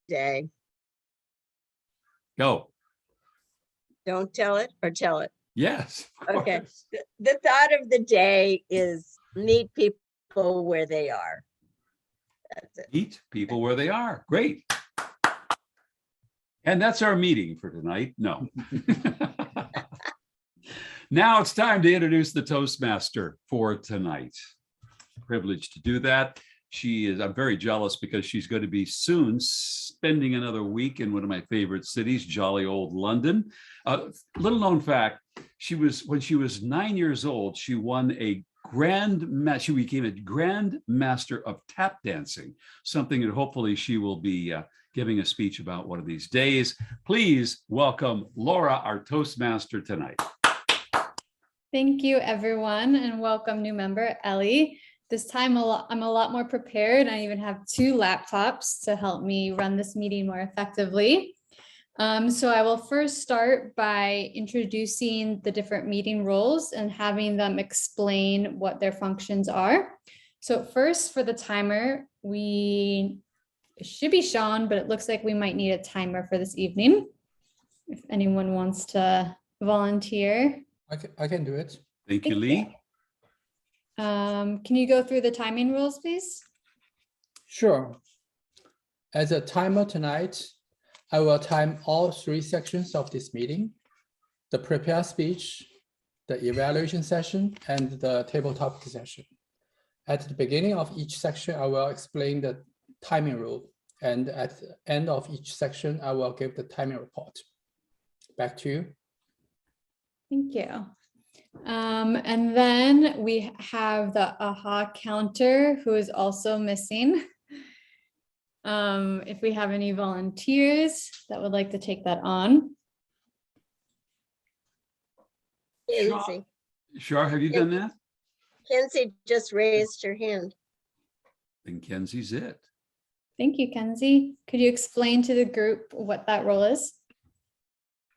day. Go. Don't tell it or tell it. Yes. Okay. The thought of the day is meet people where they are. That's it. Meet people where they are. Great. And that's our meeting for tonight. No. Now it's time to introduce the Toastmaster for tonight. Privileged to do that. I'm very jealous because she's going to be soon spending another week in one of my favorite cities, jolly old London. Little known fact, when she was 9 years old, she won she became a grand master of tap dancing, something that hopefully she will be giving a speech about one of these days. Please welcome Laura, our Toastmaster tonight. Thank you, everyone, and welcome new member, Ellie. This time I'm a lot more prepared. I even have 2 laptops to help me run this meeting more effectively. So I will first start by introducing the different meeting roles and having them explain what their functions are. So first, for the timer, it should be Sean, but it looks like we might need a timer for this evening. If anyone wants to volunteer. I can do it. Thank you, Lee. Can you go through the timing rules, please? Sure. As a timer tonight, I will time all 3 sections of this meeting: the prepare speech, the evaluation session, and the table topic session. At the beginning of each section, I will explain the timing rule, and at the end of each section, I will give the timing report. Back to you. Thank you. And then we have the AHA counter, who is also missing. If we have any volunteers that would like to take that on. Kenzie. Sure, have you done that? Kenzie just raised her hand. Then Kenzie's it. Thank you, Kenzie. Could you explain to the group what that role is?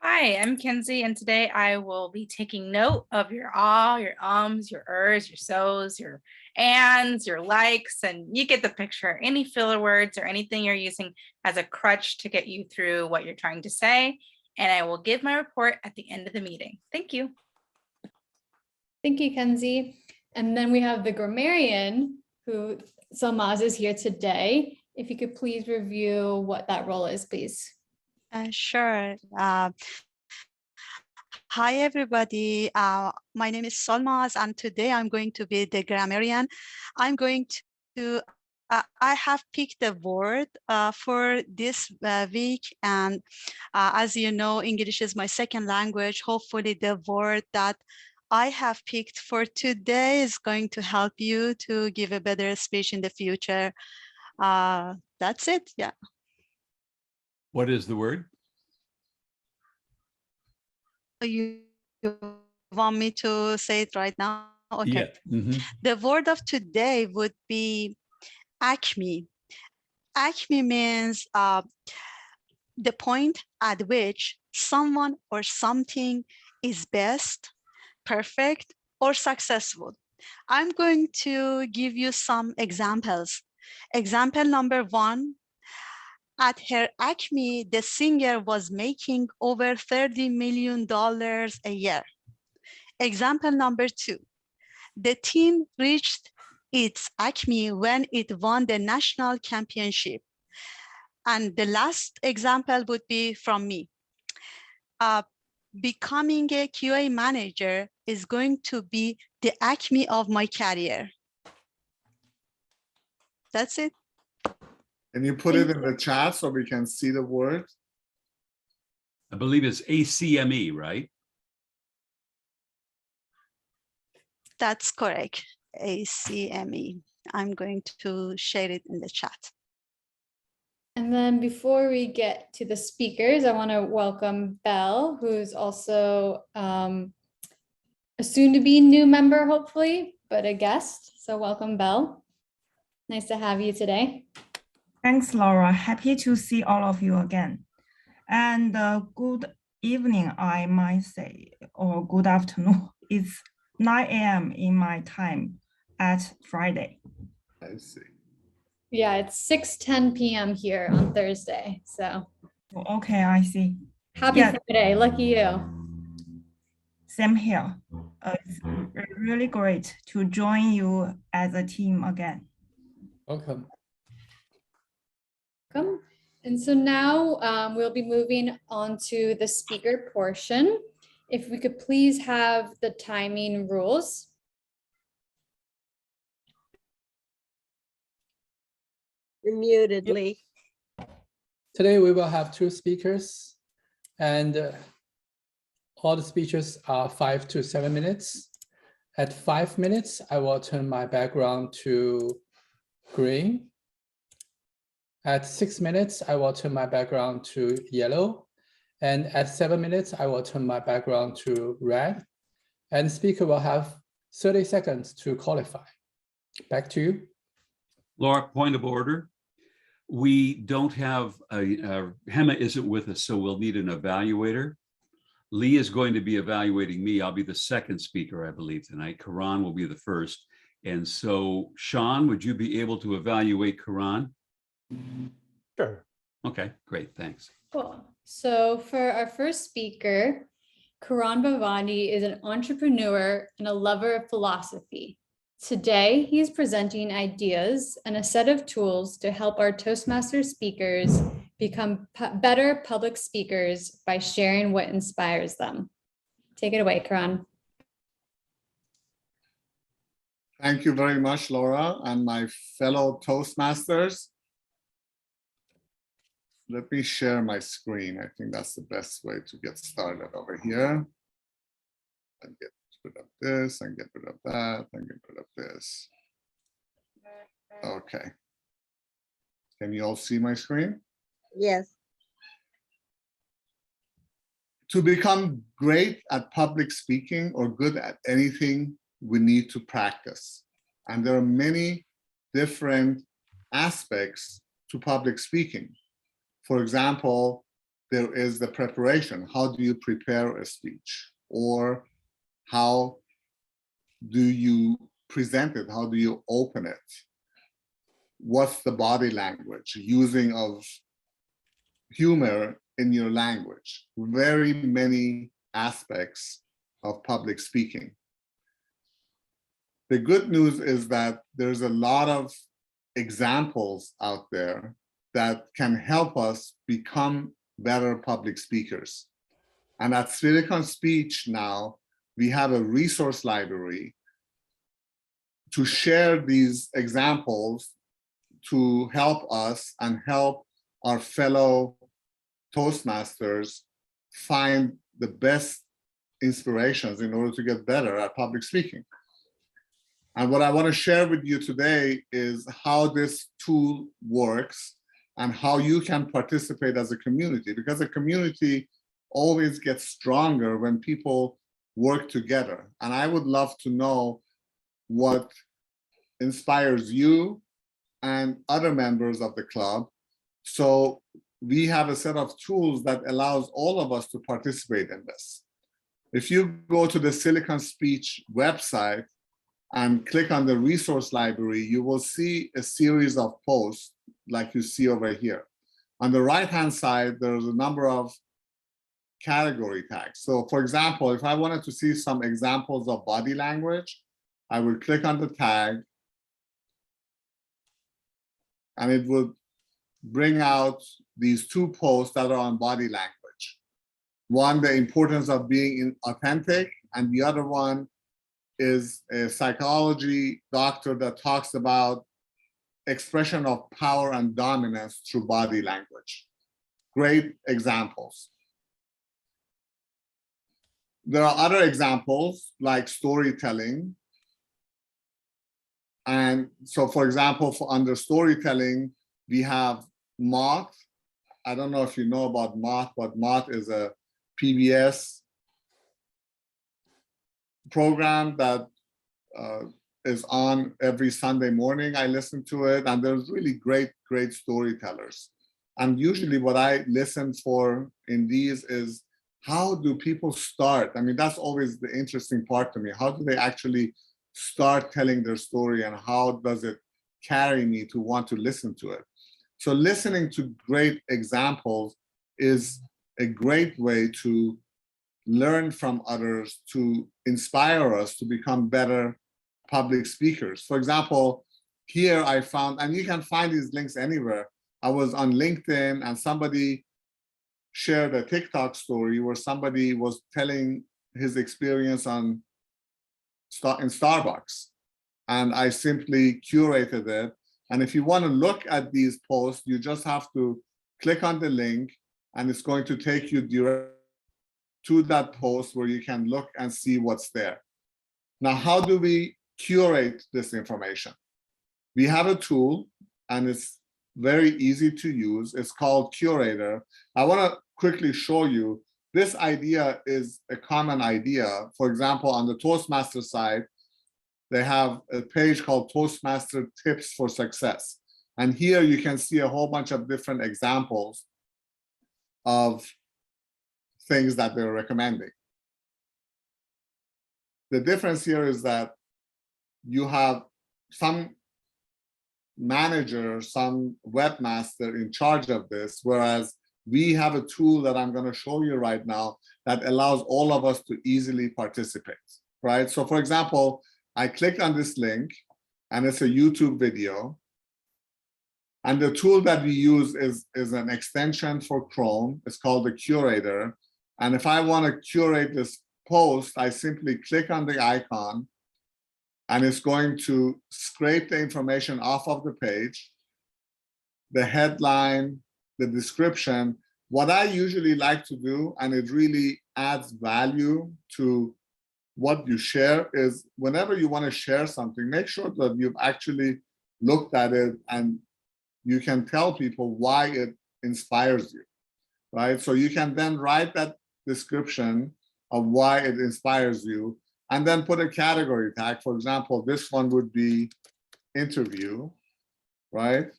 Hi, I'm Kenzie, and today I will be taking note of your ah, your ums, your ers, your so's, your ands, your likes, and you get the picture. Any filler words or anything you're using as a crutch to get you through what you're trying to say, and I will give my report at the end of the meeting. Thank you. Thank you, Kenzie. And then we have the grammarian, who Salmaz is here today. If you could please review what that role is, please. Sure. Hi, everybody. My name is Solmaz, and today I'm going to be the grammarian. I'm going to, I have picked a word for this week. And as you know, English is my second language. Hopefully the word that I have picked for today is going to help you to give a better speech in the future. That's it. Yeah. What is the word? You want me to say it right now? Okay. Yeah. The word of today would be acme. Acme means the point at which someone or something is best, perfect, or successful. I'm going to give you some examples. Example number 1. At her acme, the singer was making over $30 million a year. Example number 2. The team reached its acme when it won the national championship. And the last example would be from me. Becoming a QA manager is going to be the acme of my career. That's it. Can you put it in the chat so we can see the word? I believe it's ACME, right? That's correct. ACME. I'm going to share it in the chat. And then before we get to the speakers, I want to welcome Belle, who's also a soon-to-be new member, hopefully, but a guest. So welcome, Belle. Nice to have you today. Thanks, Laura. Happy to see all of you again. And good evening, I might say, or good afternoon. It's 9 a.m. in my time at Friday. I see. Yeah, it's 6:10 p.m. here on Thursday. So Okay, I see. happy Yeah. Friday. Lucky you. Same here. It's really great to join you as a team again. Welcome. Welcome. And so now we'll be moving on to the speaker portion. If we could please have the timing rules. You're muted, Lee. Today we will have 2 speakers, and all the speeches are 5 to 7 minutes. At 5 minutes, I will turn my background to green. At 6 minutes, I will turn my background to yellow. And at 7 minutes, I will turn my background to red. And the speaker will have 30 seconds to qualify. Back to you. Laura, point of order. We don't have Hema isn't with us, so we'll need an evaluator. Lee is going to be evaluating me. I'll be the second speaker, I believe, tonight. Karan will be the first. And so, Sean, would you be able to evaluate Karan? Sure. Okay, great, thanks. Cool. So for our first speaker, Karan Bhavani is an entrepreneur and a lover of philosophy. Today, he is presenting ideas and a set of tools to help our Toastmasters speakers become better public speakers by sharing what inspires them. Take it away, Karan. Thank you very much, Laura, and my fellow Toastmasters. Let me share my screen. I think that's the best way to get started over here. And get rid of this, and get rid of that, and get rid of this. Okay. Can you all see my screen? Yes. To become great at public speaking or good at anything, we need to practice. And there are many different aspects to public speaking. For example, there is the preparation. How do you prepare a speech? Or how do you present it? How do you open it? What's the body language? Using of humor in your language. Very many aspects of public speaking. The good news is that there's a lot of examples out there that can help us become better public speakers. And at Silicon Speech now, we have a resource library to share these examples to help us and help our fellow Toastmasters find the best inspirations in order to get better at public speaking. And what I want to share with you today is how this tool works and how you can participate as a community, because a community always gets stronger when people work together. And I would love to know what inspires you and other members of the club. So we have a set of tools that allows all of us to participate in this. If you go to the Silicon Speech website and click on the resource library, you will see a series of posts like you see over here. On the right-hand side, there's a number of category tags. So for example, if I wanted to see some examples of body language, I would click on the tag and it would bring out these 2 posts that are on body language. One, the importance of being authentic, and the other one is a psychology doctor that talks about expression of power and dominance through body language. Great examples. There are other examples like storytelling. And so, for example, under storytelling, we have Moth. I don't know if you know about Moth, but Moth is a PBS program that is on every Sunday morning. I listen to it, and there's really great storytellers. And usually what I listen for in these is, how do people start? I mean, that's always the interesting part to me. How do they actually start telling their story, and how does it carry me to want to listen to it. So listening to great examples is a great way to learn from others, to inspire us to become better public speakers. For example, here I found, and you can find these links anywhere. I was on LinkedIn and somebody shared a TikTok story where somebody was telling his experience in Starbucks. And I simply curated it. And if you want to look at these posts, you just have to click on the link and it's going to take you direct to that post where you can look and see what's there. Now, how do we curate this information? We have a tool and it's very easy to use. It's called Curator. I want to quickly show you, this idea is a common idea. For example, on the Toastmasters side, they have a page called Toastmaster Tips for Success. And here you can see a whole bunch of different examples of things that they're recommending. The difference here is that you have some manager, some webmaster in charge of this, whereas we have a tool that I'm going to show you right now that allows all of us to easily participate, right? So for example, I click on this link and it's a YouTube video. And the tool that we use is an extension for Chrome. It's called the Curator. And if I want to curate this post, I simply click on the icon and it's going to scrape the information off of the page, the headline, the description. What I usually like to do, and it really adds value to what you share, is whenever you want to share something, make sure that you've actually looked at it and you can tell people why it inspires you, right? So you can then write that description of why it inspires you and then put a category tag. For example, this one would be interview, right?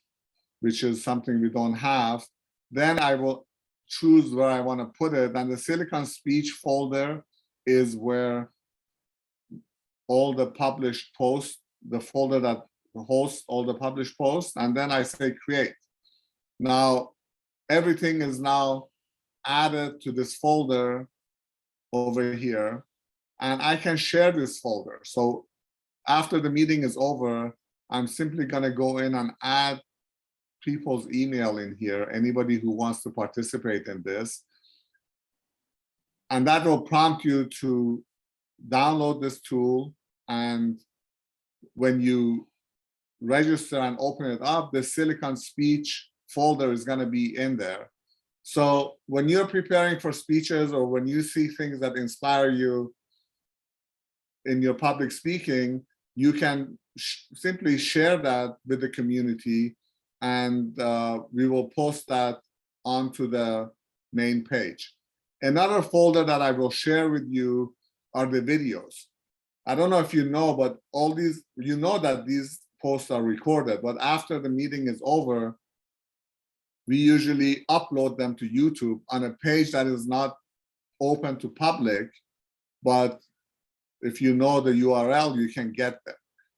Which is something we don't have. Then I will choose where I want to put it. And the Silicon Speech folder is where all the published posts, the folder that hosts all the published posts, and then I say create. Now, everything is now added to this folder over here, and I can share this folder. So after the meeting is over, I'm simply gonna go in and add people's email in here, anybody who wants to participate in this. And that will prompt you to download this tool. And when you register and open it up, the Silicon Speech folder is going to be in there. So when you're preparing for speeches or when you see things that inspire you in your public speaking, you can simply share that with the community, and we will post that onto the main page. Another folder that I will share with you are the videos. I don't know if you know, but all these, you know that these posts are recorded, but after the meeting is over, we usually upload them to YouTube on a page that is not open to public, but if you know the URL, you can get them.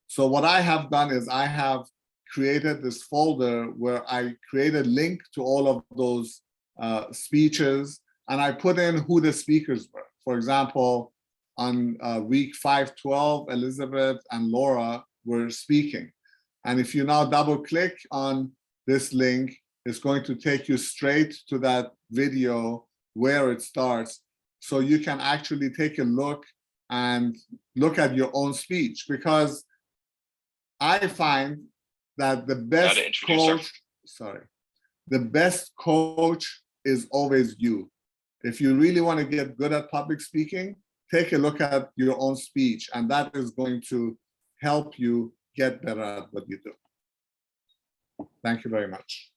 So what I have done is I have created this folder where I created a link to all of those speeches, and I put in who the speakers were. For example, on week 512, Elizabeth and Laura were speaking. And if you now double click on this link, it's going to take you straight to that video where it starts. So you can actually take a look and look at your own speech, because I find that the best coach is always you. If you really want to get good at public speaking, take a look at your own speech, and that is going to help you get better at what you do. Thank you very much.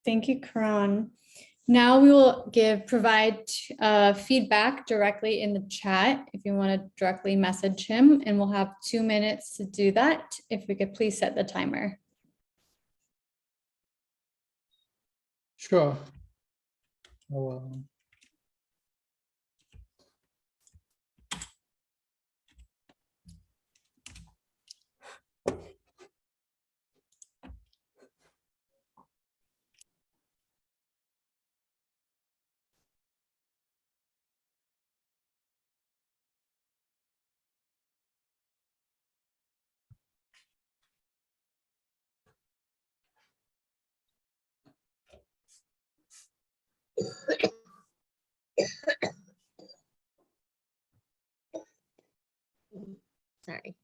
Thank you, Karan. Now we will provide feedback directly in the chat if you want to directly message him, and we'll have 2 minutes to do that. If we could please set the timer. Sure. Sorry.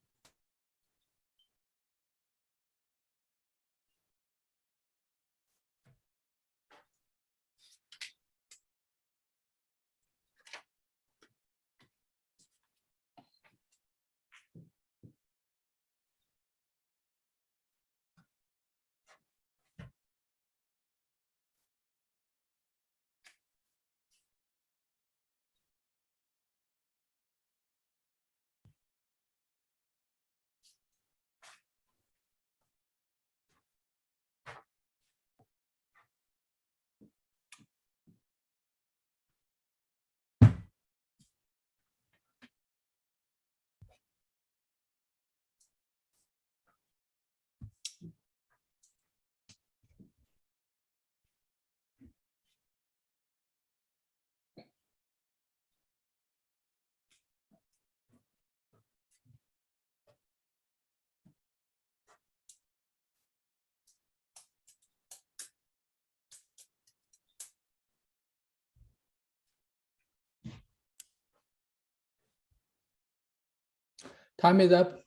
Time is up.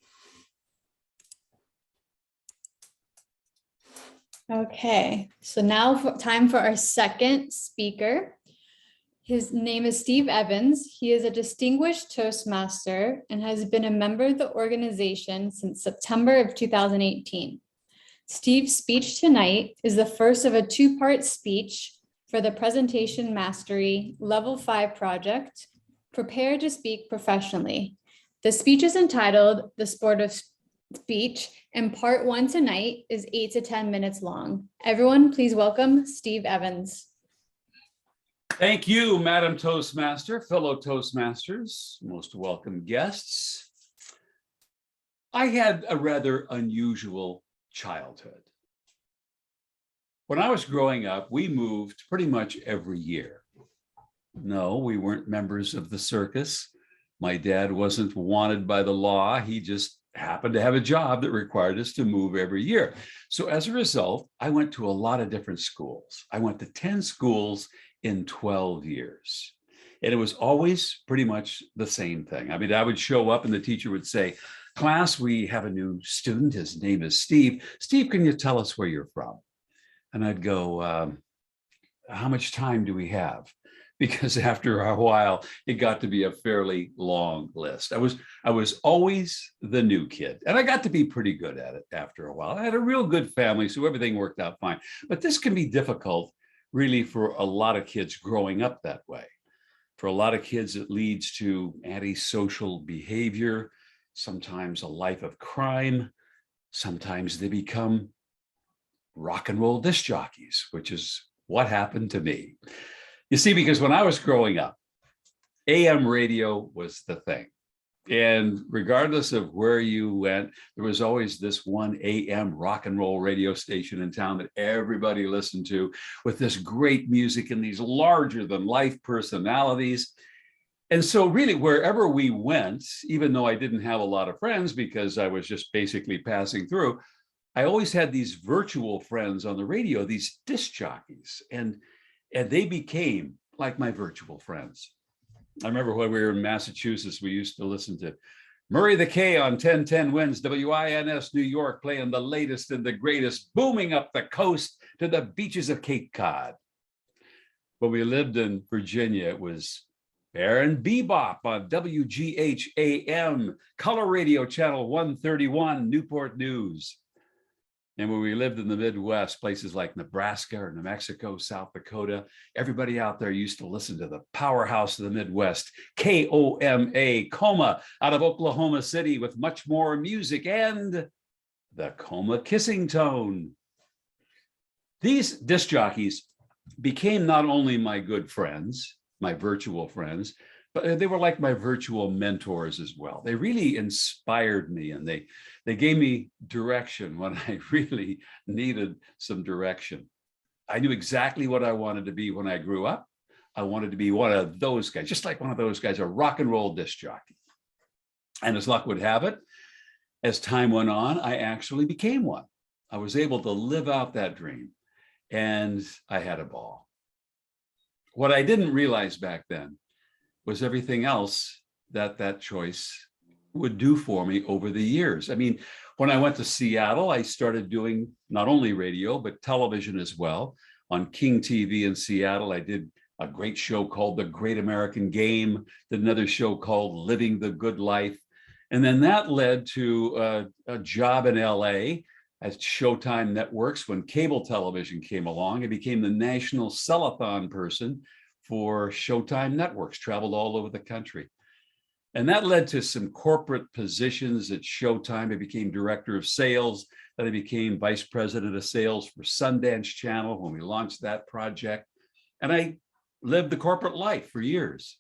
Okay, so now time for our second speaker. His name is Steve Evans. He is a distinguished Toastmaster and has been a member of the organization since September of 2018. Steve's speech tonight is the first of a two-part speech for the Presentation Mastery Level 5 project, Prepare to Speak Professionally. The speech is entitled The Sport of Speech, and part 1 tonight is 8 to 10 minutes long. Everyone, please welcome Steve Evans. Thank you, Madam Toastmaster, fellow Toastmasters, most welcome guests. I had a rather unusual childhood. When I was growing up, we moved pretty much every year. No, we weren't members of the circus. My dad wasn't wanted by the law. He just happened to have a job that required us to move every year. So as a result, I went to a lot of different schools. I went to 10 schools in 12 years. And it was always pretty much the same thing. I mean, I would show up and the teacher would say, class, we have a new student. His name is Steve. Steve, can you tell us where you're from? And I'd go, how much time do we have? Because after a while, it got to be a fairly long list. I was always the new kid, and I got to be pretty good at it after a while. I had a real good family, so everything worked out fine. But this can be difficult, really, for a lot of kids growing up that way. For a lot of kids, it leads to antisocial behavior, sometimes a life of crime. Sometimes they become rock and roll disc jockeys, which is what happened to me. You see, because when I was growing up, AM radio was the thing. And regardless of where you went, there was always this one AM rock and roll radio station in town that everybody listened to, with this great music and these larger than life personalities. And so really wherever we went, even though I didn't have a lot of friends because I was just basically passing through, I always had these virtual friends on the radio, these disc jockeys, and they became like my virtual friends. I remember when we were in Massachusetts, we used to listen to Murray the K on 1010 Wins, WINS New York, playing the latest and the greatest, booming up the coast to the beaches of Cape Cod. When we lived in Virginia, it was Baron Bebop on WGH-AM, Color Radio Channel 131, Newport News. And when we lived in the Midwest, places like Nebraska or New Mexico, South Dakota, everybody out there used to listen to the powerhouse of the Midwest, KOMA, Coma, out of Oklahoma City, with much more music, and the Coma Kissing Tone. These disc jockeys became not only my good friends, my virtual friends, but they were like my virtual mentors as well. They really inspired me, and they gave me direction when I really needed some direction. I knew exactly what I wanted to be when I grew up. I wanted to be one of those guys, just like one of those guys, a rock and roll disc jockey. And as luck would have it, as time went on, I actually became one. I was able to live out that dream, and I had a ball. what I didn't realize back then was everything else that that choice would do for me over the years. I mean, when I went to Seattle, I started doing not only radio, but television as well. On King TV in Seattle, I did a great show called The Great American Game, did another show called Living the Good Life. And then that led to a job in LA at Showtime Networks. When cable television came along, I became the national sellathon person for Showtime Networks, traveled all over the country. And that led to some corporate positions at Showtime. I became director of sales. Then I became vice president of sales for Sundance Channel when we launched that project. And I lived the corporate life for years.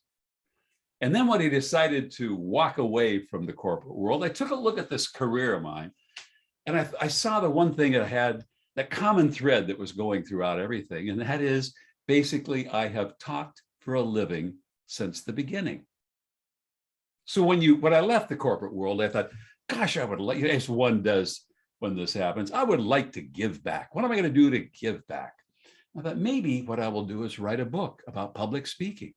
And then when I decided to walk away from the corporate world, I took a look at this career of mine. And I saw the one thing that had that common thread that was going throughout everything. And that is basically, I have talked for a living since the beginning. So when I left the corporate world, I thought, gosh, I would like, as one does when this happens, I would like to give back. What am I going to do to give back? I thought maybe what I will do is write a book about public speaking.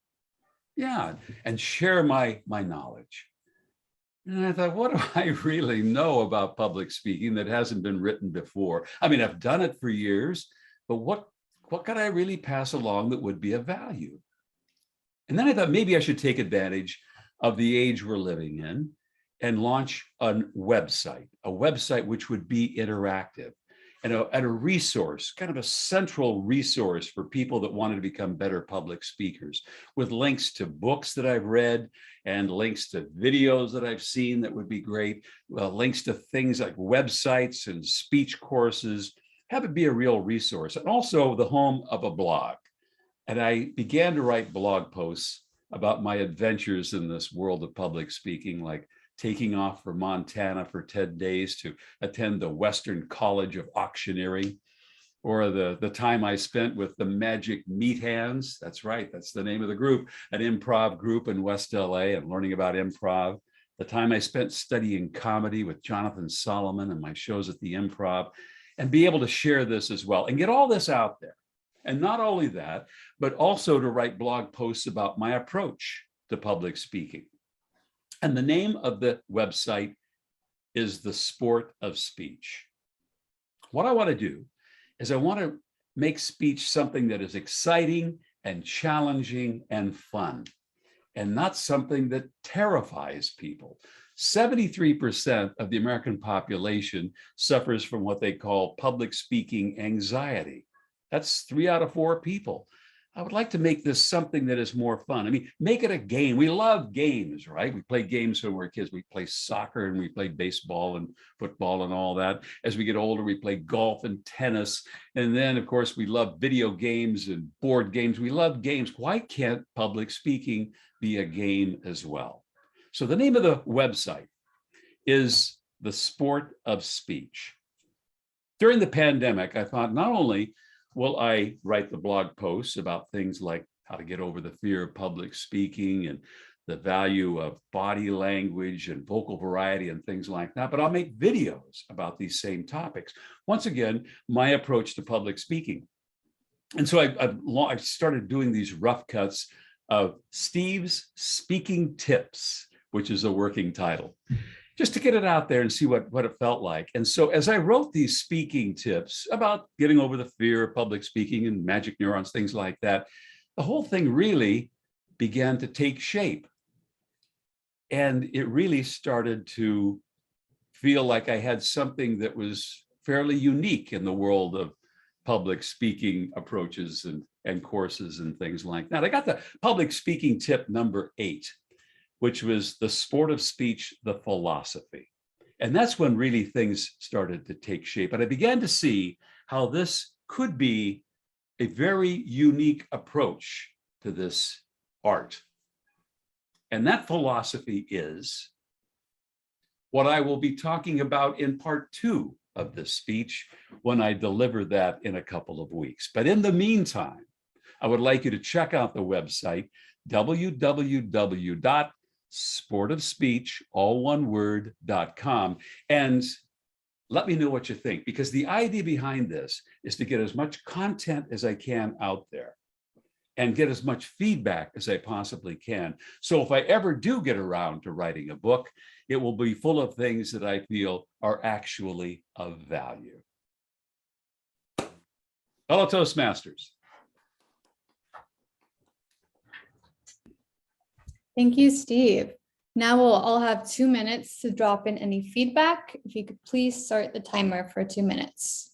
Yeah, and share my knowledge. And I thought, what do I really know about public speaking that hasn't been written before? I mean, I've done it for years, but what could I really pass along that would be of value? And then I thought maybe I should take advantage of the age we're living in and launch a website which would be interactive and a resource, kind of a central resource for people that wanted to become better public speakers, with links to books that I've read and links to videos that I've seen that would be great, links to things like websites and speech courses, have it be a real resource, and also the home of a blog. And I began to write blog posts about my adventures in this world of public speaking, like taking off for Montana for 10 days to attend the Western College of Auctioneering, or the time I spent with the Magic Meat Hands. That's right, that's the name of the group, an improv group in West LA, and learning about improv. The time I spent studying comedy with Jonathan Solomon and my shows at the Improv, and be able to share this as well and get all this out there. And not only that, but also to write blog posts about my approach to public speaking. And the name of the website is The Sport of Speech. What I want to do is I want to make speech something that is exciting and challenging and fun, and not something that terrifies people. 73% of the American population suffers from what they call public speaking anxiety. That's 3 out of 4 people. I would like to make this something that is more fun. I mean, make it a game. We love games, right? We play games when we're kids. We play soccer and we play baseball and football and all that. As we get older, we play golf and tennis. And then, of course, we love video games and board games. We love games. Why can't public speaking be a game as well? So the name of the website is The Sport of Speech. During the pandemic, I thought not only will I write the blog posts about things like how to get over the fear of public speaking and the value of body language and vocal variety and things like that, but I'll make videos about these same topics. Once again, my approach to public speaking. And so I started doing these rough cuts of Steve's Speaking Tips, which is a working title, just to get it out there and see what it felt like. And so as I wrote these speaking tips about getting over the fear of public speaking and magic neurons, things like that, the whole thing really began to take shape. And it really started to feel like I had something that was fairly unique in the world of public speaking approaches and courses and things like that. I got the public speaking tip number 8, which was The Sport of Speech, the Philosophy. And that's when really things started to take shape. And I began to see how this could be a very unique approach to this art. And that philosophy is what I will be talking about in part 2 of this speech when I deliver that in a couple of weeks. But in the meantime, I would like you to check out the website, www.sportofspeech, all one word.com, and let me know what you think, because the idea behind this is to get as much content as I can out there and get as much feedback as I possibly can. So if I ever do get around to writing a book, it will be full of things that I feel are actually of value. Fellow Toastmasters. Thank you, Steve. Now we'll all have 2 minutes to drop in any feedback. If you could please start the timer for 2 minutes.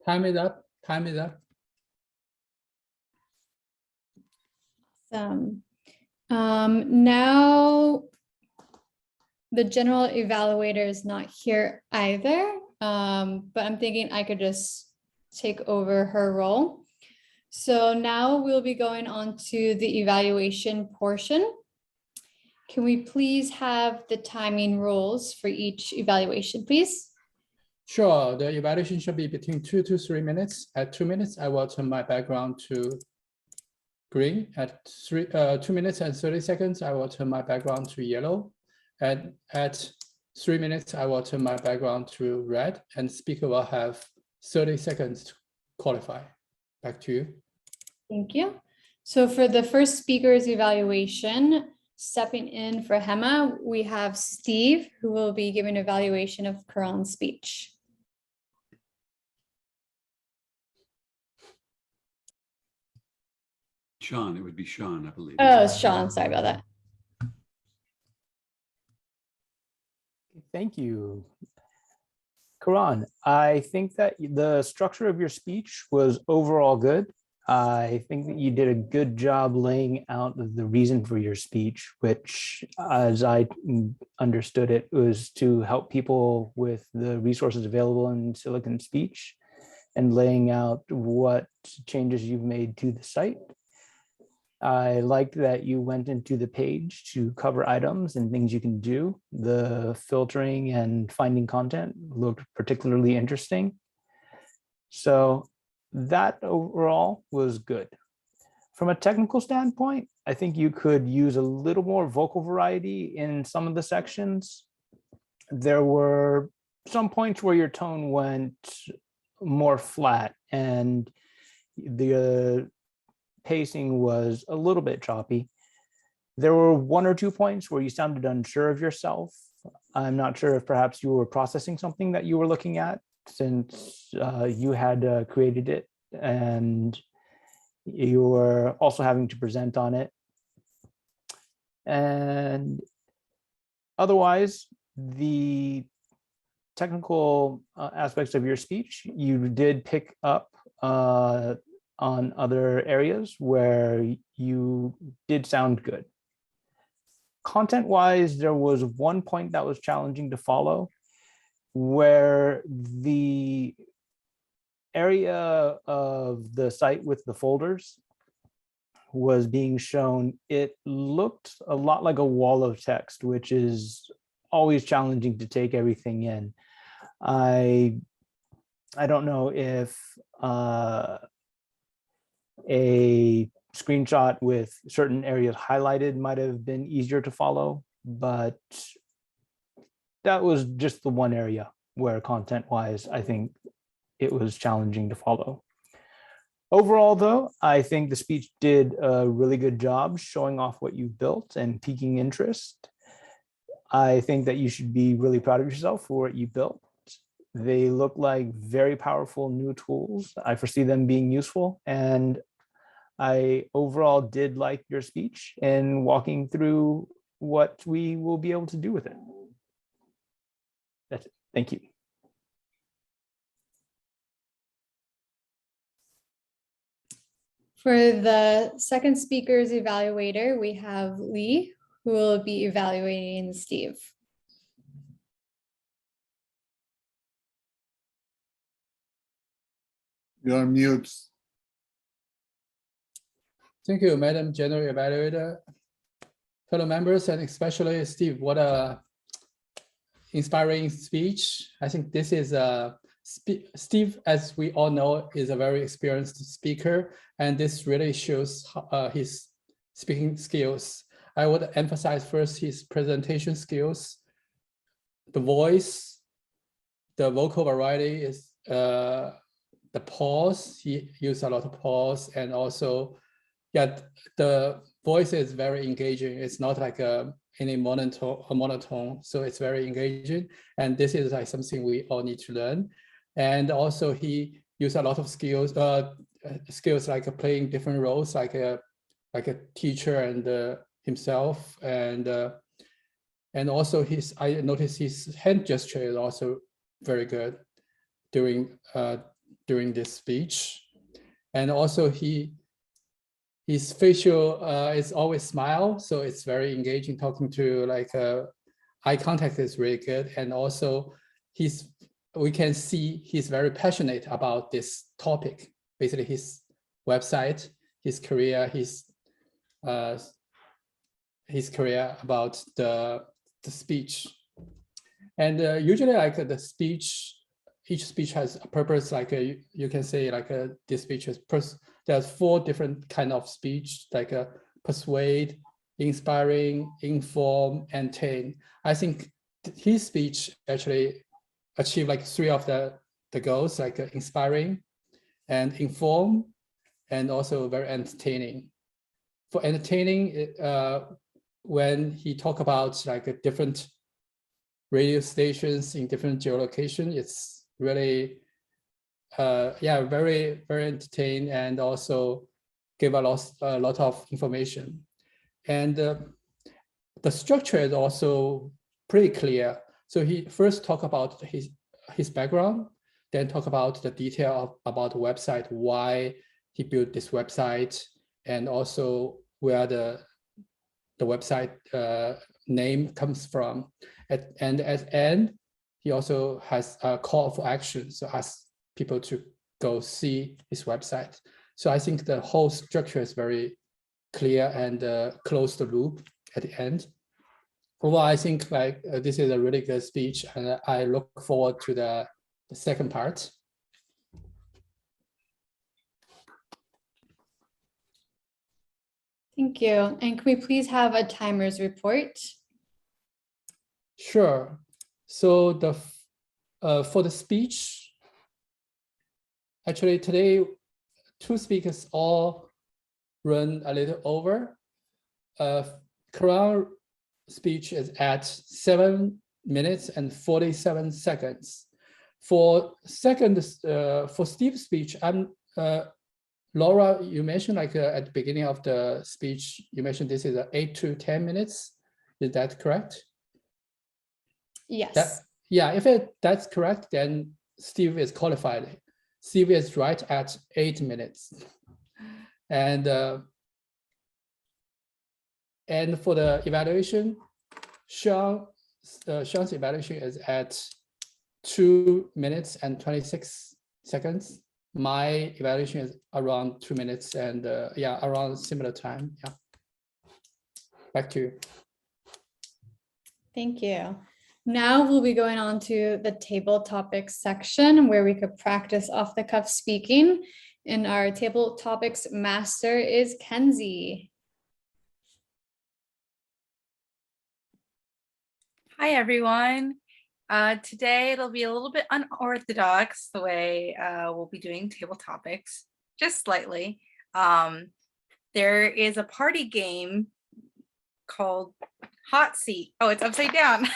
Time is up. Time is up. Now the general evaluator is not here either, but I'm thinking I could just take over her role. So now we'll be going on to the evaluation portion. Can we please have the timing rules for each evaluation, please? Sure, the evaluation should be between 2 to 3 minutes. At 2 minutes, I will turn my background to green. At 2 minutes and 30 seconds, I will turn my background to yellow. And at 3 minutes, I will turn my background to red, and speaker will have 30 seconds to qualify. Back to you. Thank you. So for the first speaker's evaluation, stepping in for Hema, we have Steve, who will be giving evaluation of Karan's speech. Sean, it would be Sean, I believe. Oh, Sean, sorry about that. Thank you. Karan, I think that the structure of your speech was overall good. I think that you did a good job laying out the reason for your speech, which, as I understood it, was to help people with the resources available in Silicon Speech and laying out what changes you've made to the site. I liked that you went into the page to cover items and things you can do. The filtering and finding content looked particularly interesting. So that overall was good. From a technical standpoint, I think you could use a little more vocal variety in some of the sections. There were some points where your tone went more flat and the pacing was a little bit choppy. There were 1 or 2 points where you sounded unsure of yourself. I'm not sure if perhaps you were processing something that you were looking at, since you had created it and you were also having to present on it. And otherwise, the technical aspects of your speech, you did pick up on other areas where you did sound good. Content-wise, there was one point that was challenging to follow, where the area of the site with the folders was being shown. It looked a lot like a wall of text, which is always challenging to take everything in. I don't know if a screenshot with certain areas highlighted might have been easier to follow, but that was just the one area where content-wise, I think it was challenging to follow. Overall, though, I think the speech did a really good job showing off what you built and piquing interest. I think that you should be really proud of yourself for what you built. They look like very powerful new tools. I foresee them being useful, and I overall did like your speech and walking through what we will be able to do with it. That's it. Thank you. For the second speaker's evaluator, we have Lee, who will be evaluating Steve. You're on mute. Thank you, Madam General Evaluator. Fellow members, and especially Steve, what a inspiring speech. I think this is Steve, as we all know, is a very experienced speaker, and this really shows his speaking skills. I would emphasize first his presentation skills, the voice, the vocal variety is the pause. He used a lot of pause, and also, yeah, the voice is very engaging. It's not like any monotone, so it's very engaging. And this is like something we all need to learn. And also, he used a lot of skills, skills like playing different roles, like a teacher and himself, and also I noticed his hand gesture is also very good during this speech. And also his facial is always smile, so it's very engaging. Talking to like eye contact is really good, and also we can see he's very passionate about this topic. Basically, his website, his career, his career about the speech, and usually like the speech. Each speech has a purpose, like you can say like this speech is there's 4 different kind of speech, like persuade, inspiring, inform, entertain. I think his speech actually achieved like 3 of the goals, like inspiring and inform, and also very entertaining. For entertaining, when he talk about like different radio stations in different geolocation, it's really yeah, very entertaining, and also give a lot of information. And the structure is also pretty clear. So he first talk about his background, then talk about the detail about the website, why he built this website, and also where the website name comes from. And at the end, he also has a call for action, so asks people to go see his website. So I think the whole structure is very clear and close the loop at the end. Overall, I think like this is a really good speech, and I look forward to the second part. Thank you. And can we please have a timer's report? Sure. So for the speech, actually today, 2 speakers all run a little over. Karan speech is at 7 minutes and 47 seconds. For Steve's speech, Laura, you mentioned like at the beginning of the speech, you mentioned this is 8 to 10 minutes. Is that correct? Yes. Yeah, if that's correct, then Steve is qualified. Steve is right at 8 minutes. And for the evaluation, Sean's evaluation is at 2 minutes and 26 seconds. My evaluation is around 2 minutes and yeah, around similar time. Yeah. Back to you. Thank you. Now we'll be going on to the table topics section where we could practice off the cuff speaking. And our table topics master is Kenzie. Hi, everyone. Today it'll be a little bit unorthodox the way we'll be doing table topics, just slightly. There is a party game called Hot Seat. Oh, it's upside down.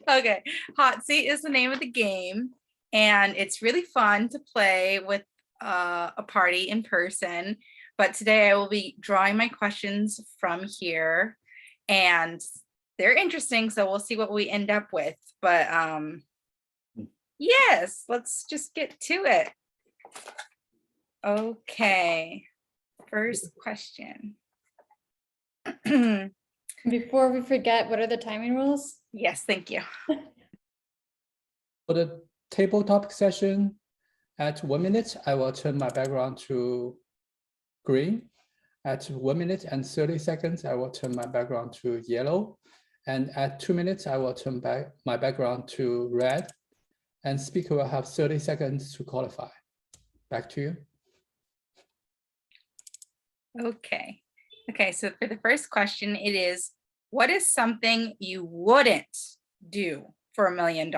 Okay, Hot Seat is the name of the game, and it's really fun to play with a party in person. But today I will be drawing my questions from here, and they're interesting, so we'll see what we end up with. But yes, let's just get to it. Okay, first question. Before we forget, what are the timing rules? Yes, thank you. For the table topic session, at 1 minute, I will turn my background to green. At 1 minute and 30 seconds, I will turn my background to yellow. And at 2 minutes, I will turn back my background to red. And speaker will have 30 seconds to qualify. Back to you. Okay. Okay, so for the first question, it is, what is something you wouldn't do for $1 million?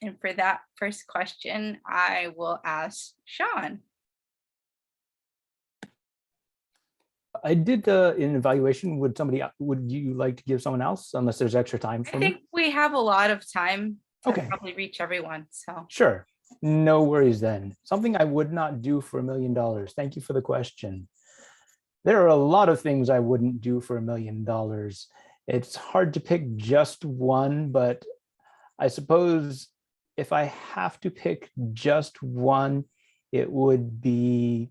And for that first question, I will ask Sean. I did an evaluation. Would you like to give someone else unless there's extra time for I me? think we have a lot of time to Okay. probably reach everyone, so. Sure. No worries then. Something I would not do for $1 million. Thank you for the question. There are a lot of things I wouldn't do for $1 million. It's hard to pick just one, but I suppose if I have to pick just one, it would be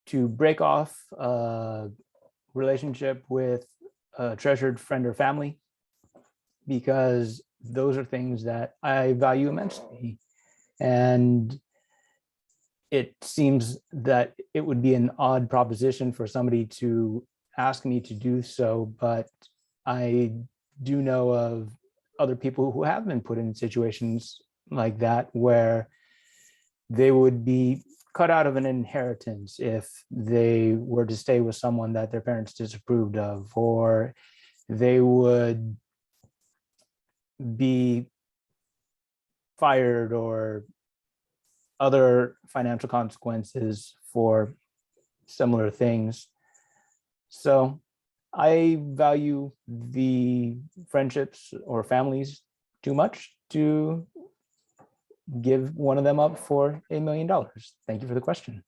to break off a relationship with a treasured friend or family, because those are things that I value immensely. And it seems that it would be an odd proposition for somebody to ask me to do so, but I do know of other people who have been put in situations like that where they would be cut out of an inheritance if they were to stay with someone that their parents disapproved of, or they would be fired or other financial consequences for similar things. So I value the friendships or families too much to give one of them up for $1 million. Thank you for the question.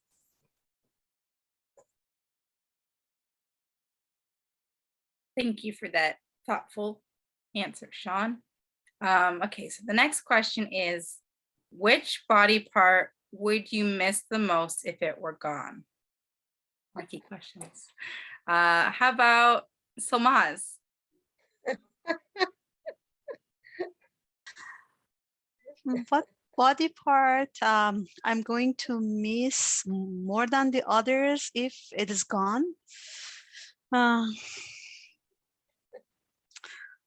Thank you for that thoughtful answer, Sean. Okay, so the next question is, which body part would you miss the most if it were gone? Lucky questions. How about Solmaz? What body part I'm going to miss more than the others if it is gone?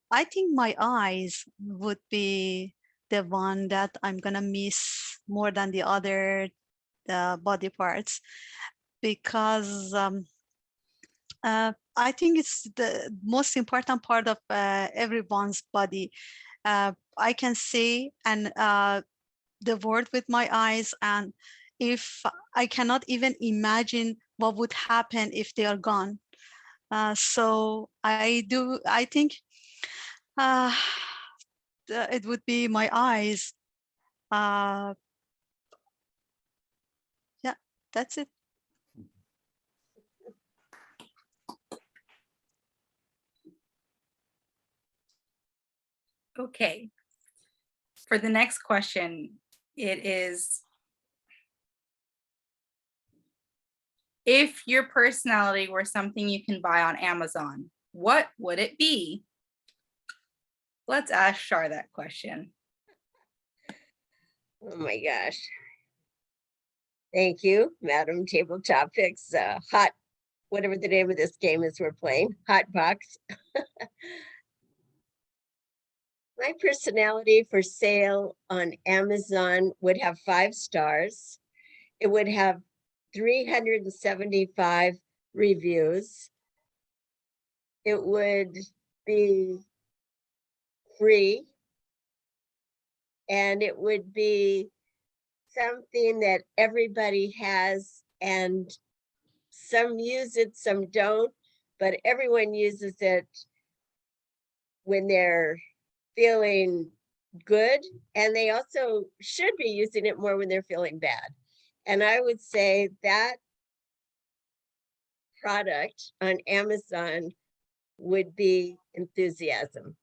I think my eyes would be the one that I'm gonna miss more than the other body parts, because I think it's the most important part of everyone's body. I can see and the world with my eyes, and if I cannot even imagine what would happen if they are gone. So I think it would be my eyes. Yeah, that's it. Okay. For the next question, it is, if your personality were something you can buy on Amazon, what would it be? Let's ask Shar that question. Oh my gosh. Thank you, Madam Table Topics. Hot, whatever the name of this game is we're playing, Hot Box. My personality for sale on Amazon would have 5 stars. It would have 375 reviews. It would be free. And it would be something that everybody has, and some use it, some don't, but everyone uses it when they're feeling good, and they also should be using it more when they're feeling bad. And I would say that product on Amazon would be enthusiasm.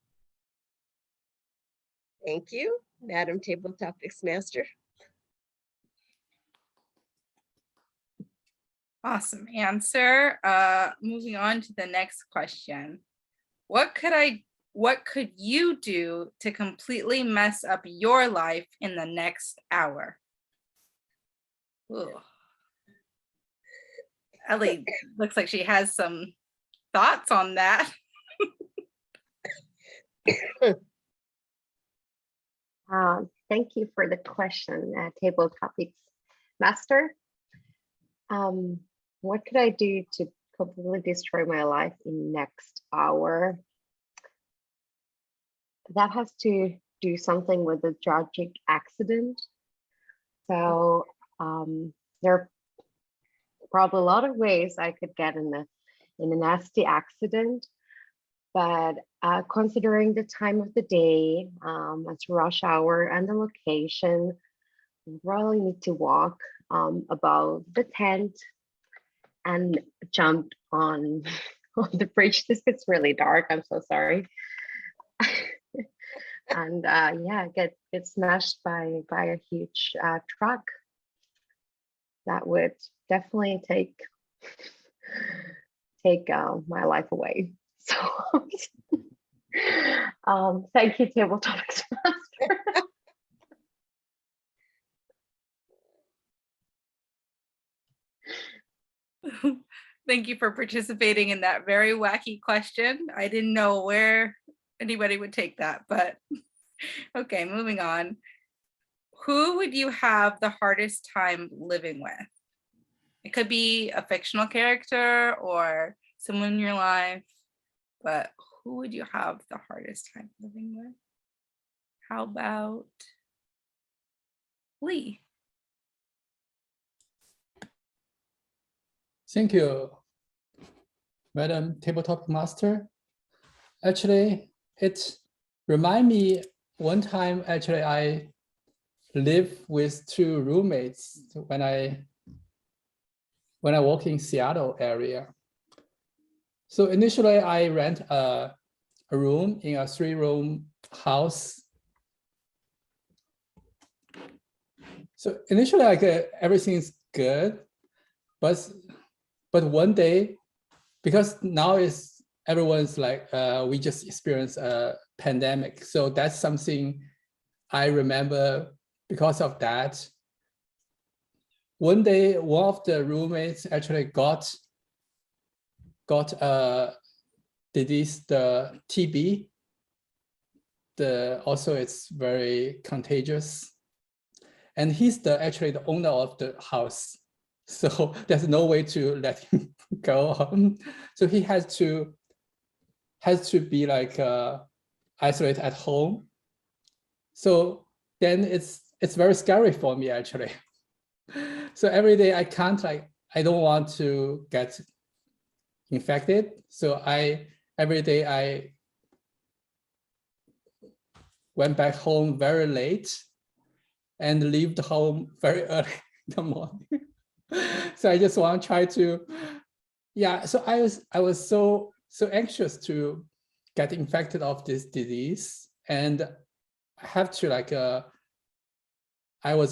Thank you, Madam Table Topics Master. Awesome answer. Moving on to the next question. What could you do to completely mess up your life in the next hour? Ooh. Ellie looks like she has some thoughts on that. Thank you for the question, Table Topics Master. What could I do to completely destroy my life in next hour? That has to do something with a tragic accident. So there are probably a lot of ways I could get in a nasty accident, but considering the time of the day, it's rush hour and the location, we probably need to walk about the tent and jump on the bridge. This gets really dark, I'm so sorry. And yeah, get smashed by a huge truck. That would definitely take my life away. So thank you, Table Topics Master. Thank you for participating in that very wacky question. I didn't know where anybody would take that, but okay, moving on. Who would you have the hardest time living with? It could be a fictional character or someone in your life, but who would you have the hardest time living with? How about Lee? Thank you, Madam Tabletop Master. Actually, it remind me one time, actually, I lived with 2 roommates when I work in Seattle area. So initially I rent a room in a 3-room house. So initially like everything's good, but one day, because now everyone's like, we just experienced a pandemic. So that's something I remember because of that. One day, one of the roommates actually got disease, the TB. Also it's very contagious. And he's actually the owner of the house. So there's no way to let him go home. So he has to be like isolated at home. So then it's very scary for me actually. So every day I don't want to get infected. So every day I went back home very late and leave the home very early in the morning. So I just want to try to, yeah. So I was so anxious to get infected of this disease. and I have to I was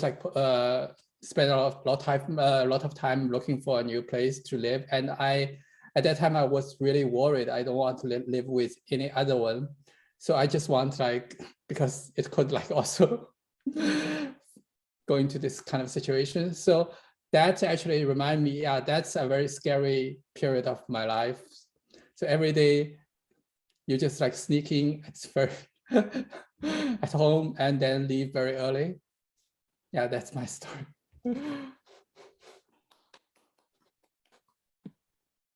spend a lot of time looking for a new place to live, and at that time I was really worried. I don't want to live with any other one, so I just want because it could also go into this kind of situation. So that actually remind me, yeah, that's a very scary period of my life. So every day you just sneaking, it's very at home and then leave very early. Yeah, that's my story.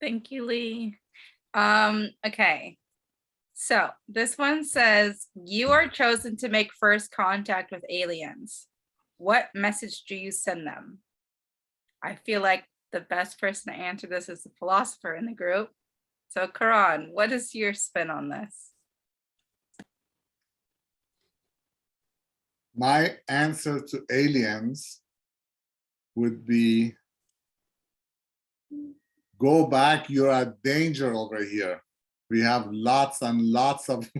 Thank you, Lee. Okay. So this one says, you are chosen to make first contact with aliens. What message do you send them? I feel like the best person to answer this is the philosopher in the group. So Karan, what is your spin on this? My answer to aliens would be, go back, you're at danger over here. We have lots and lots of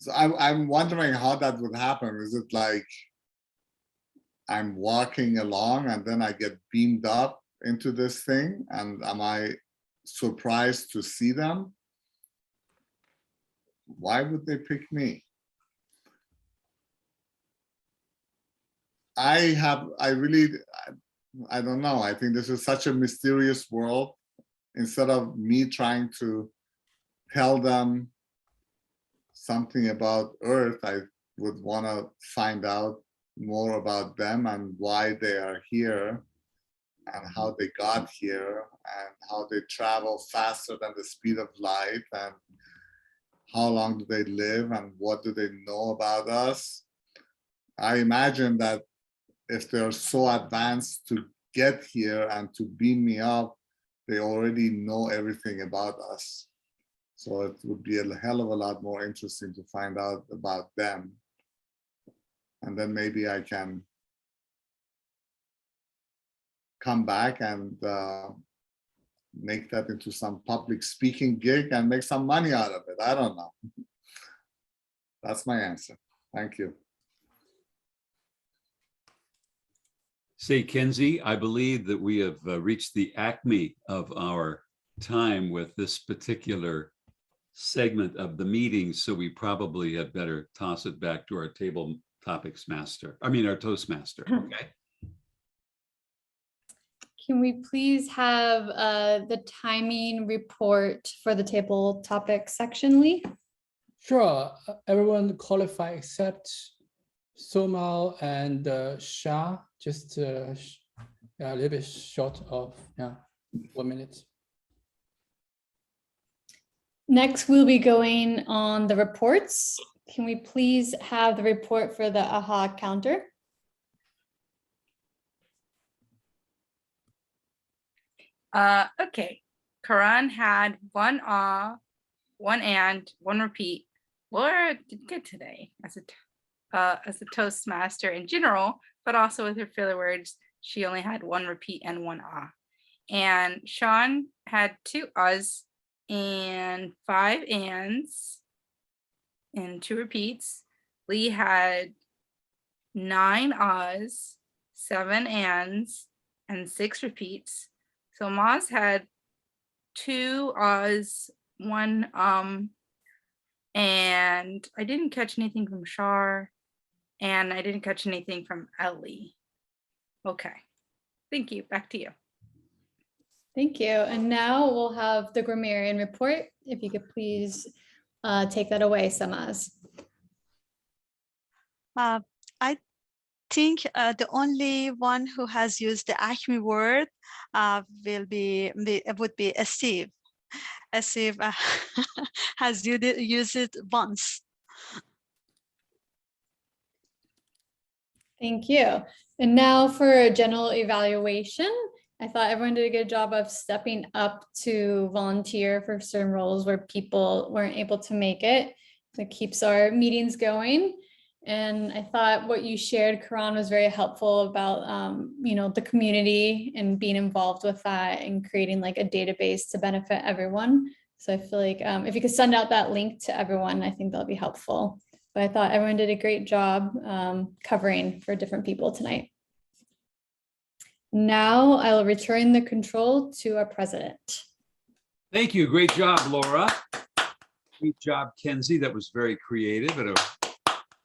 so I'm wondering how that would happen. Is it like I'm walking along and then I get beamed up into this thing, and am I surprised to see them? Why would they pick me? I don't know. I think this is such a mysterious world. Instead of me trying to tell them something about Earth, I would want to find out more about them and why they are here and how they got here and how they travel faster than the speed of light and how long do they live and what do they know about us. I imagine that if they're so advanced to get here and to beam me up, they already know everything about us. So it would be a hell of a lot more interesting to find out about them. And then maybe I can come back and make that into some public speaking gig and make some money out of it. I don't know. That's my answer. Thank you. Say, Kenzie, I believe that we have reached the acme of our time with this particular segment of the meeting, so we probably had better toss it back to our table topics master. I mean, our Toastmaster. Okay. Can we please have the timing report for the table topic section, Lee? Sure, everyone qualified except Somal and Shah, just a little bit short of 1 minute. Next, we'll be going on the reports. Can we please have the report for the AHA counter? Okay, Karan had 1 1 and 1 repeat. Laura did good today as a Toastmaster in general, but also with her filler words, she only had 1 repeat and 1 ah. And Sean had 2 uhs and 5 ands and 2 repeats. Lee had 9 ahs, 7 ands, and 6 repeats. So Maz had 2 ahs, 1 and I didn't catch anything from Shar, and I didn't catch anything from Ellie. Okay, thank you. Back to you. Thank you. And now we'll have the grammarian report. If you could please take that away, Samaz. I think the only one who has used the Acme word would be Steve. Steve has used it once. Thank you. And now for a general evaluation. I thought everyone did a good job of stepping up to volunteer for certain roles where people weren't able to make it. It keeps our meetings going. And I thought what you shared, Karan, was very helpful about, the community and being involved with that and creating like a database to benefit everyone. So I feel like if you could send out that link to everyone, I think that'll be helpful. But I thought everyone did a great job covering for different people tonight. Now I'll return the control to our president. Thank you. Great job, Laura. Great job, Kenzie. That was very creative and an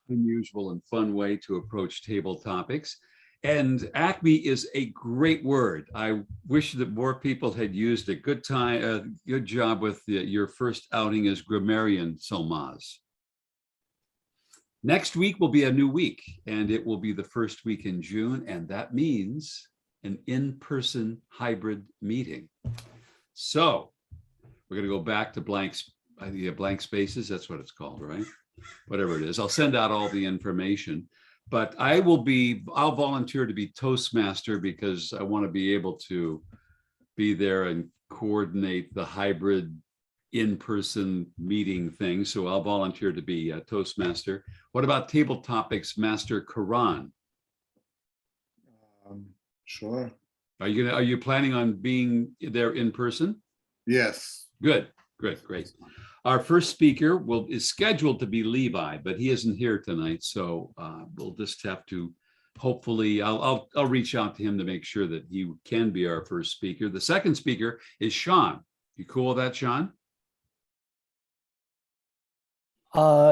unusual and fun way to approach table topics. And acme is a great word. I wish that more people had used it. Good job with your first outing as grammarian, Solmaz. Next week will be a new week, and it will be the first week in June, and that means an in-person hybrid meeting. So we're going to go back to blank spaces. That's what it's called, right? Whatever it is. I'll send out all the information. But I'll volunteer to be Toastmaster because I want to be able to be there and coordinate the hybrid in-person meeting thing. So I'll volunteer to be a Toastmaster. What about table topics, Master Karan? Sure. Are you planning on being there in person? Yes. Good, great. Our first speaker is scheduled to be Levi, but he isn't here tonight. So we'll just have to, hopefully, I'll reach out to him to make sure that he can be our first speaker. The second speaker is Sean. You cool with that, Sean?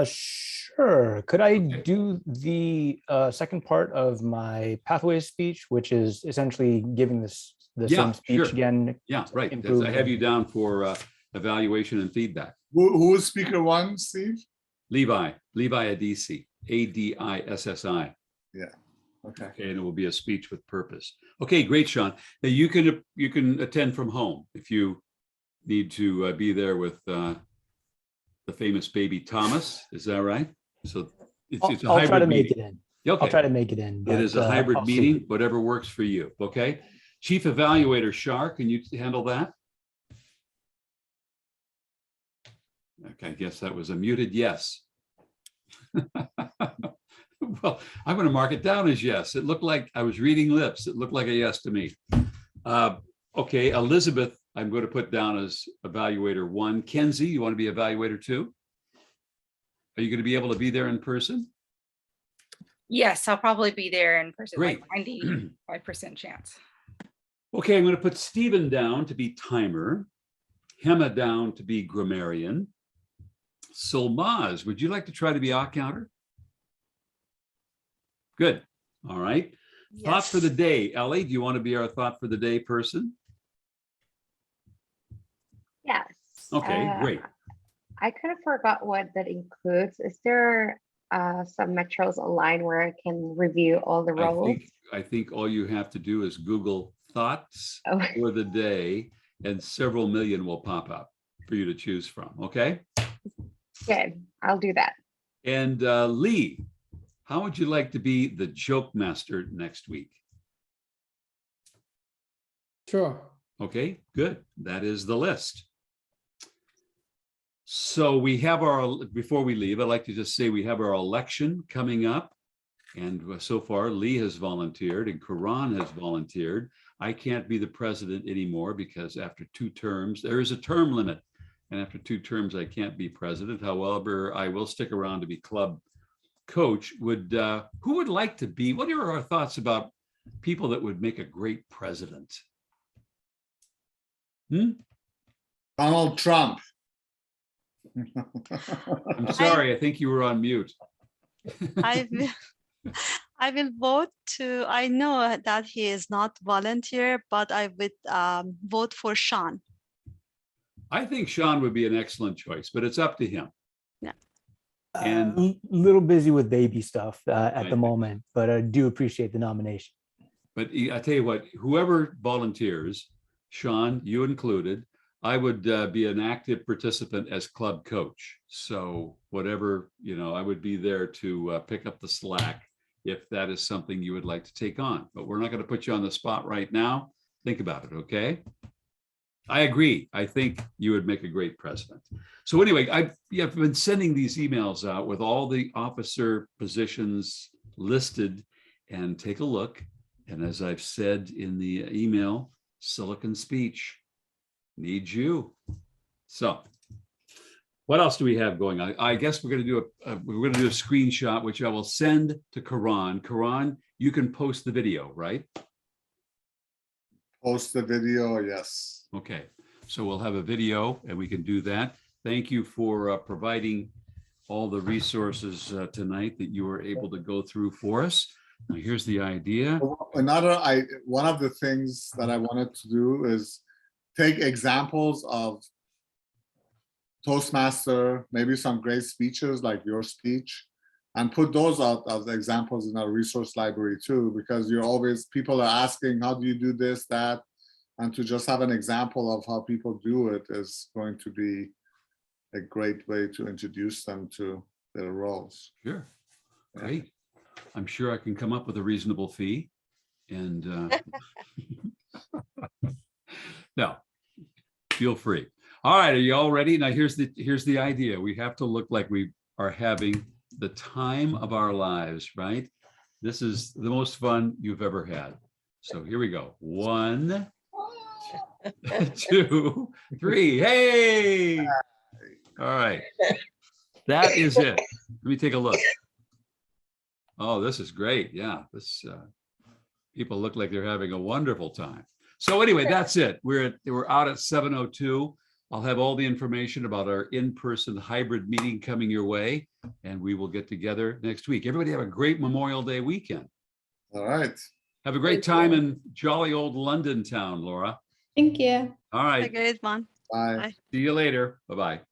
Sure. Could I do the second part of my pathways speech, which is essentially giving the same speech sure. again? Yeah, right. I have you down for evaluation and feedback. Who is speaker one, Steve? Levi Adisi, Adissi. Yeah. Okay. And it will be a speech with purpose. Okay, great, Sean. Now you can attend from home if you need to be there with the famous baby Thomas. Is that right? So it's a I'll hybrid try to meeting. make it in. Okay. I'll try to make it in. It is a hybrid meeting, whatever works for you. Okay. Chief Evaluator Shar, can you handle that? Okay, I guess that was a muted yes. Well, I'm going to mark it down as yes. It looked like I was reading lips. It looked like a yes to me. Okay, Elizabeth, I'm going to put down as evaluator 1. Kenzie, you want to be evaluator 2? Are you going to be able to be there in person? Yes, I'll probably be there in person. Great. Like 95% chance. Okay, I'm going to put Stephen down to be timer, Hema down to be grammarian. Solmaz, would you like to try to be odd counter? Good. All right. Yes. Thought for the day. Ellie, do you want to be our thought for the day person? Yes. Okay, great. I kind of forgot what that includes. Is there some metros online where I can review all the roles? I think all you have to do is Google thoughts Oh. for the day, and several million will pop up for you to choose from. Okay. Good. I'll do that. And Lee, how would you like to be the joke master next week? Sure. Okay, good. That is the list. So we have before we leave, I'd like to just say we have our election coming up. And so far, Lee has volunteered and Karan has volunteered. I can't be the president anymore because after 2 terms, there is a term limit. And after 2 terms, I can't be president. However, I will stick around to be club coach. Who would like to be? What are our thoughts about people that would make a great president? Donald Trump. I'm sorry, I think you were on mute. I will vote to, I know that he is not volunteer, but I would vote for Sean. I think Sean would be an excellent choice, but it's up to him. Yeah. And a little busy with baby stuff at the I- moment, but I do appreciate the nomination. But I tell you what, whoever volunteers, Sean, you included, I would be an active participant as club coach. So whatever, I would be there to pick up the slack if that is something you would like to take on. But we're not going to put you on the spot right now. Think about it, okay? I agree. I think you would make a great president. So anyway, I've been sending these emails out with all the officer positions listed, and take a look. And as I've said in the email, Silicon Speech needs you. So What else do we have going on? I guess we're going to do a screenshot, which I will send to Karan. Karan, you can post the video, right? Post the video, yes. Okay, so we'll have a video and we can do that. Thank you for providing all the resources tonight that you were able to go through for us. Now, here's the idea. One of the things that I wanted to do is take examples of Toastmaster, maybe some great speeches like your speech, and put those out as examples in our resource library too, because people are asking, how do you do this, that? And to just have an example of how people do it is going to be a great way to introduce them to their roles. Sure, great. I'm sure I can come up with a reasonable fee. And no, feel free. All right, are you all ready? Now here's the idea. We have to look like we are having the time of our lives, right? This is the most fun you've ever had. So here we go. 1, 2, 3. Hey! All right. That is it. Let me take a look. Oh, this is great. Yeah, this people look like they're having a wonderful time. So anyway, that's it. We're out at 7:02. I'll have all the information about our in-person hybrid meeting coming your way, and we will get together next week. Everybody have a great Memorial Day weekend. All right. Have a great time in jolly old London town, Laura. Thank you. All A right. great one. Bye. See you later. Bye-bye.